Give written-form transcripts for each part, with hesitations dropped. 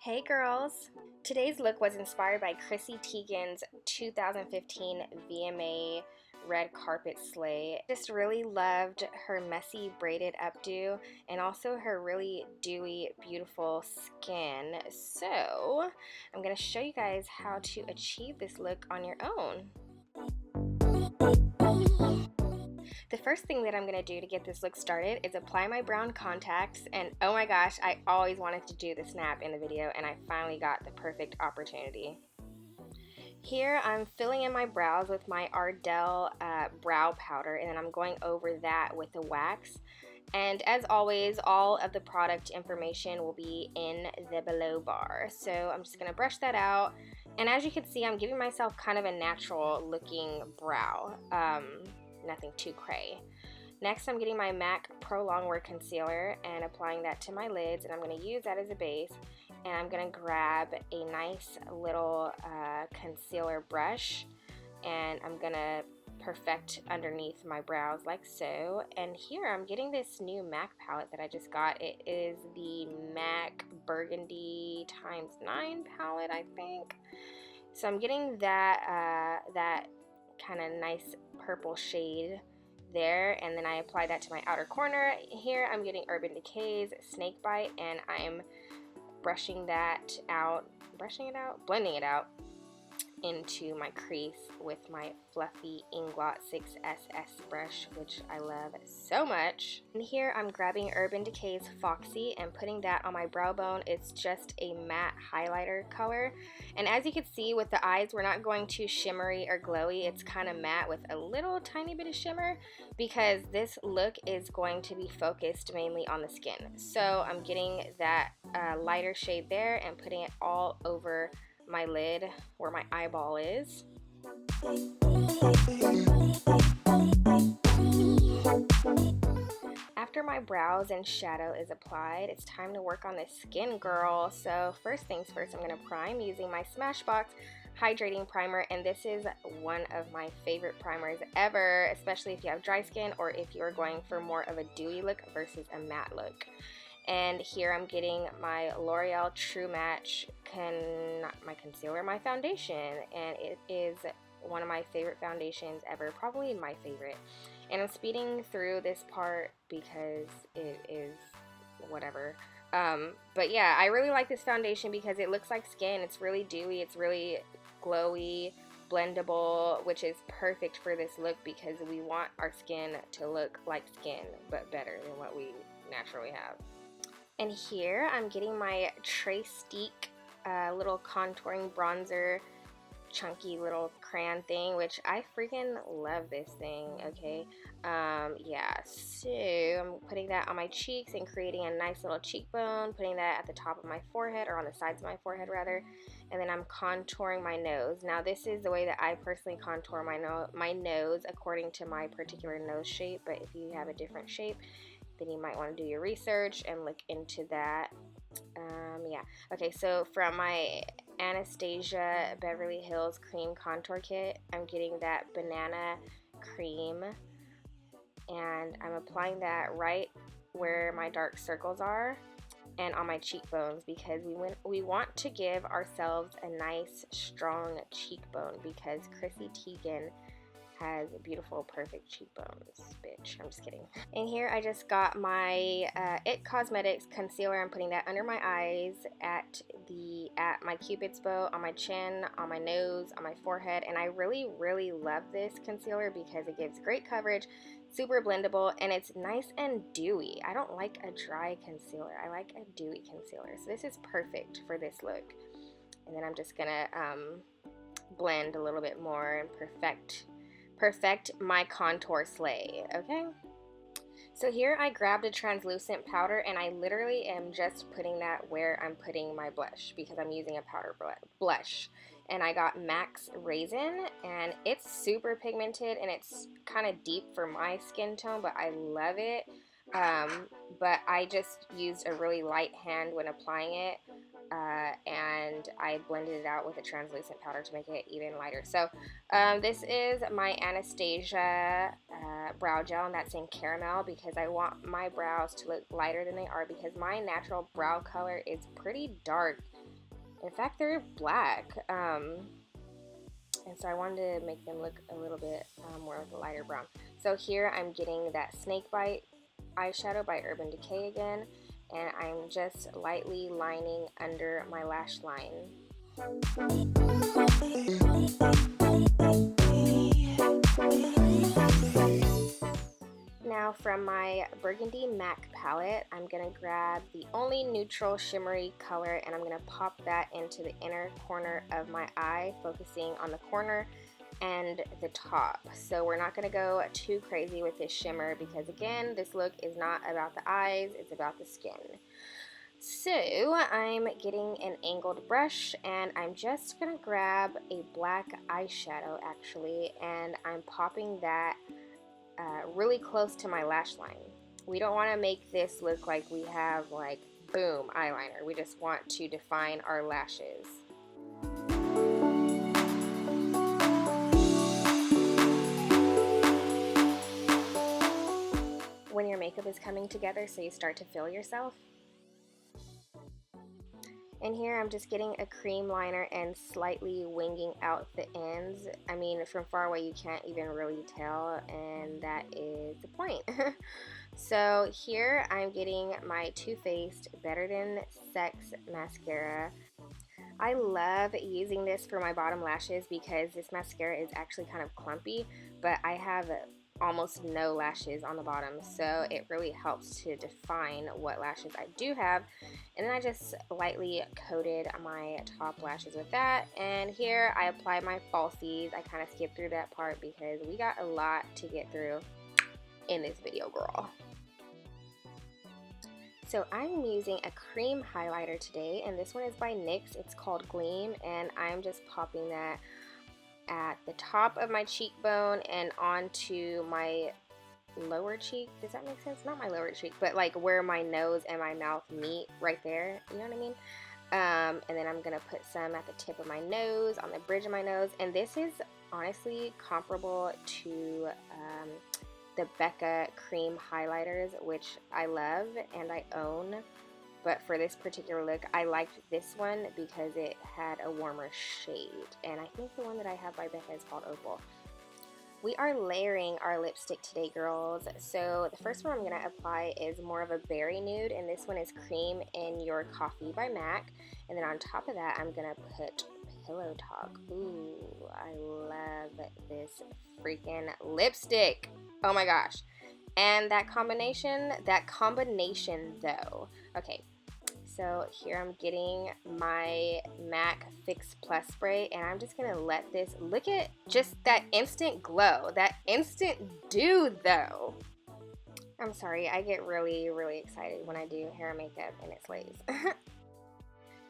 Hey girls! Today's look was inspired by Chrissy Teigen's 2015 VMA red carpet slay. Just really loved her messy braided updo and also her really dewy, beautiful skin. So I'm going to show you guys how to achieve this look on your own. The first thing that I'm going to do to get this look started is apply my brown contacts, and oh my gosh, I always wanted to do the snap in the video and I finally got the perfect opportunity. Here I'm filling in my brows with my Ardell brow powder, and then I'm going over that with the wax. And as always, all of the product information will be in the below bar. So I'm just going to brush that out. And as you can see, I'm giving myself kind of a natural looking brow. Nothing too cray. Next, I'm getting my MAC Pro Longwear Concealer and applying that to my lids, and I'm going to use that as a base. And I'm going to grab a nice little concealer brush, and I'm going to perfect underneath my brows like so. And here I'm getting this new MAC palette that I just got. It is the MAC Burgundy ×9 palette, I think. So I'm getting that that kind of nice purple shade there, and then I apply that to my outer corner. Here I'm getting Urban Decay's Snakebite, and I'm blending it out into my crease with my fluffy Inglot 6SS brush, which I love so much. And here I'm grabbing Urban Decay's Foxy and putting that on my brow bone. It's just a matte highlighter color, and as you can see with the eyes, we're not going too shimmery or glowy. It's kind of matte with a little tiny bit of shimmer because this look is going to be focused mainly on the skin. So I'm getting that lighter shade there and putting it all over my lid where my eyeball is. After my brows and shadow is applied, it's time to work on the skin, girl. So first things first, I'm going to prime using my Smashbox Hydrating Primer, and this is one of my favorite primers ever, especially if you have dry skin or if you're going for more of a dewy look versus a matte look. And here I'm getting my L'Oreal True Match my foundation, and it is one of my favorite foundations ever, probably my favorite. And I'm speeding through this part because it is whatever. But yeah, I really like this foundation because it looks like skin. It's really dewy, it's really glowy, blendable, which is perfect for this look because we want our skin to look like skin, but better than what we naturally have. And here I'm getting my Trestique little contouring bronzer, chunky little crayon thing, which I freaking love this thing, okay? Yeah, so I'm putting that on my cheeks and creating a nice little cheekbone, putting that at the top of my forehead, or on the sides of my forehead rather, and then I'm contouring my nose. Now this is the way that I personally contour my nose according to my particular nose shape, but if you have a different shape, then you might want to do your research and look into that. Yeah, okay, so from my Anastasia Beverly Hills Cream Contour Kit, I'm getting that banana cream, and I'm applying that right where my dark circles are and on my cheekbones, because we want to give ourselves a nice strong cheekbone because Chrissy Teigen has beautiful, perfect cheekbones, bitch. I'm just kidding. And here I just got my It Cosmetics concealer. I'm putting that under my eyes, at my cupid's bow, on my chin, on my nose, on my forehead. And I really, really love this concealer because it gives great coverage, super blendable, and it's nice and dewy. I don't like a dry concealer. I like a dewy concealer. So this is perfect for this look. And then I'm just gonna blend a little bit more and perfect my contour slay, okay? So here I grabbed a translucent powder, and I literally am just putting that where I'm putting my blush because I'm using a powder blush. And I got MAC's Raizin, and it's super pigmented and it's kind of deep for my skin tone, but I love it. But I just used a really light hand when applying it, and I blended it out with a translucent powder to make it even lighter. So this is my Anastasia Brow Gel, and that's in Caramel because I want my brows to look lighter than they are because my natural brow color is pretty dark In fact, they're black. And so I wanted to make them look a little bit more like a lighter brown. So here I'm getting that Snakebite eyeshadow by Urban Decay again, and I'm just lightly lining under my lash line. Now from my Burgundy MAC palette, I'm going to grab the only neutral shimmery color, and I'm going to pop that into the inner corner of my eye, focusing on the corner and the top. So we're not going to go too crazy with this shimmer because, again, this look is not about the eyes, it's about the skin. So I'm getting an angled brush, and I'm just going to grab a black eyeshadow actually, and I'm popping that really close to my lash line. We don't want to make this look like we have like boom eyeliner. We just want to define our lashes. When your makeup is coming together so you start to feel yourself. And here I'm just getting a cream liner and slightly winging out the ends. I mean, from far away you can't even really tell, and that is the point. So here I'm getting my Too Faced Better Than Sex mascara. I love using this for my bottom lashes because this mascara is actually kind of clumpy, but I have almost no lashes on the bottom, so it really helps to define what lashes I do have. And then I just lightly coated my top lashes with that, and here I apply my falsies. I kind of skipped through that part because we got a lot to get through in this video, girl. So I'm using a cream highlighter today, and this one is by NYX. It's called Gleam, and I'm just popping that at the top of my cheekbone and onto my lower cheek. Does that make sense? Not my lower cheek, but like where my nose and my mouth meet, right there. You know what I mean? And then I'm gonna put some at the tip of my nose, on the bridge of my nose, and this is honestly comparable to the Becca cream highlighters, which I love and I own. But for this particular look, I liked this one because it had a warmer shade. And I think the one that I have by Becca is called Opal. We are layering our lipstick today, girls. So the first one I'm going to apply is more of a berry nude. And this one is Creme in Your Coffe by MAC. And then on top of that, I'm going to put Pillow Talk. Ooh, I love this freaking lipstick. Oh my gosh. And that combination though. Okay, so here I'm getting my MAC Fix Plus spray, and I'm just gonna let this, look at just that instant glow, that instant dew though. I'm sorry, I get really, really excited when I do hair and makeup and it slays.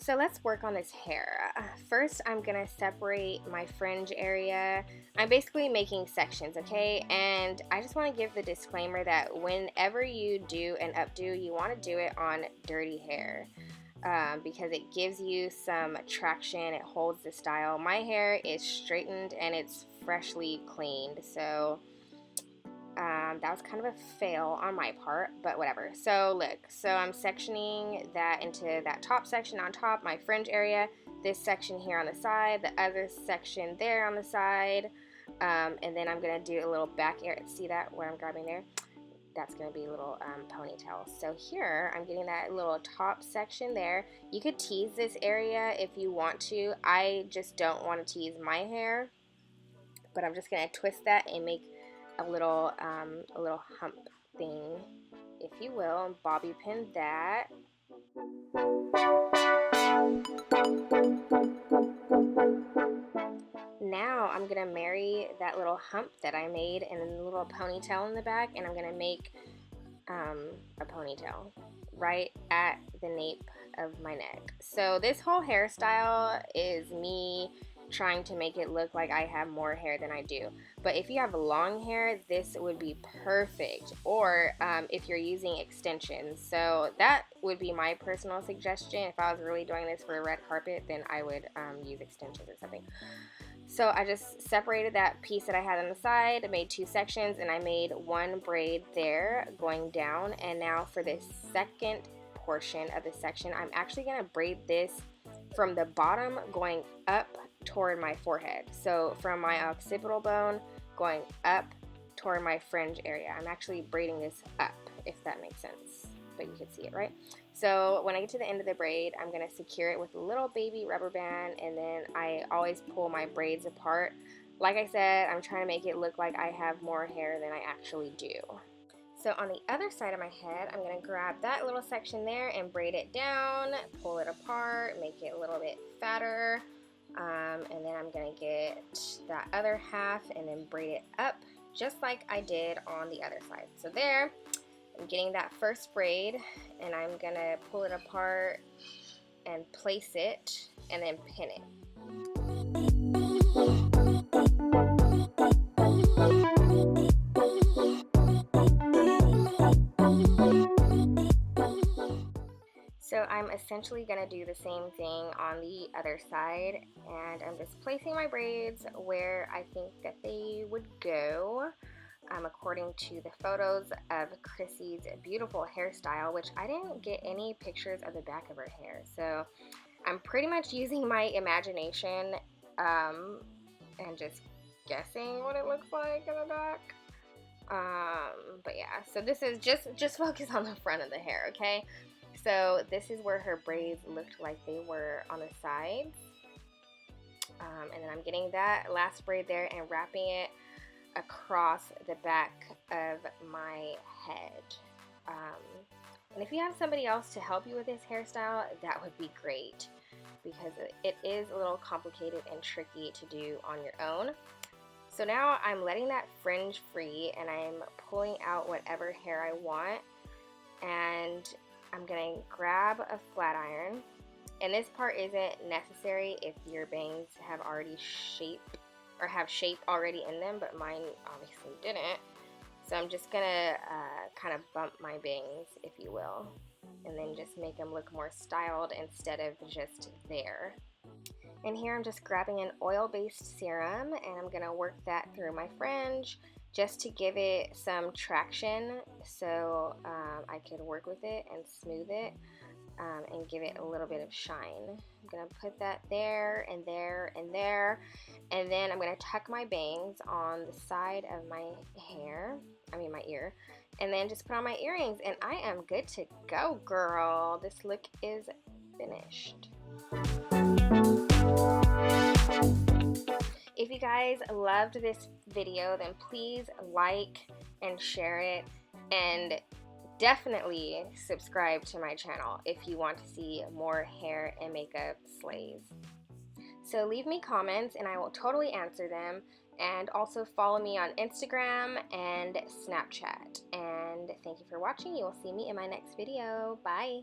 So let's work on this hair. First, I'm gonna separate my fringe area. I'm basically making sections, okay? And I just wanna give the disclaimer that whenever you do an updo, you wanna do it on dirty hair because it gives you some traction, it holds the style. My hair is straightened and it's freshly cleaned, so that was kind of a fail on my part, but whatever. So look, so I'm sectioning that into that top section on top, my fringe area, this section here on the side, the other section there on the side, and then I'm gonna do a little back area. See that where I'm grabbing there? That's gonna be a little ponytail. So here I'm getting that little top section there. You could tease this area if you want to. I just don't want to tease my hair, but I'm just gonna twist that and make a little hump thing, if you will, and bobby pin that. Now I'm gonna marry that little hump that I made and a little ponytail in the back, and I'm gonna make a ponytail right at the nape of my neck. So this whole hairstyle is me trying to make it look like I have more hair than I do. But if you have long hair, this would be perfect. Or if you're using extensions. So that would be my personal suggestion. If I was really doing this for a red carpet, then I would use extensions or something. So I just separated that piece that I had on the side, made two sections, and I made one braid there going down. And now for this second portion of the section, I'm actually going to braid this from the bottom going up toward my forehead. So from my occipital bone going up toward my fringe area. I'm actually braiding this up, if that makes sense, but you can see it, right? So when I get to the end of the braid, I'm going to secure it with a little baby rubber band, and then I always pull my braids apart. Like I said, I'm trying to make it look like I have more hair than I actually do. So on the other side of my head, I'm going to grab that little section there and braid it down, pull it apart, make it a little bit fatter, and then I'm going to get that other half and then braid it up just like I did on the other side. So there, I'm getting that first braid, and I'm going to pull it apart and place it and then pin it. So I'm essentially going to do the same thing on the other side, and I'm just placing my braids where I think that they would go, according to the photos of Chrissy's beautiful hairstyle, which I didn't get any pictures of the back of her hair. So I'm pretty much using my imagination and just guessing what it looks like in the back. But yeah, so this is just focus on the front of the hair, okay? So this is where her braids looked like they were on the sides. And then I'm getting that last braid there and wrapping it across the back of my head. And if you have somebody else to help you with this hairstyle, that would be great, because it is a little complicated and tricky to do on your own. So now I'm letting that fringe free, and I'm pulling out whatever hair I want, and I'm going to grab a flat iron, and this part isn't necessary if your bangs have already shaped or have shape already in them, but mine obviously didn't. So I'm just going to kind of bump my bangs, if you will, and then just make them look more styled instead of just there. And here I'm just grabbing an oil-based serum, and I'm going to work that through my fringe just to give it some traction, so I could work with it and smooth it and give it a little bit of shine. I'm going to put that there and there and there, and then I'm going to tuck my bangs on the side of my hair, my ear, and then just put on my earrings, and I am good to go, girl. This look is finished. If you guys loved this video, then please like and share it, and definitely subscribe to my channel if you want to see more hair and makeup slays. So leave me comments and I will totally answer them, and also follow me on Instagram and Snapchat. And thank you for watching. You will see me in my next video. Bye!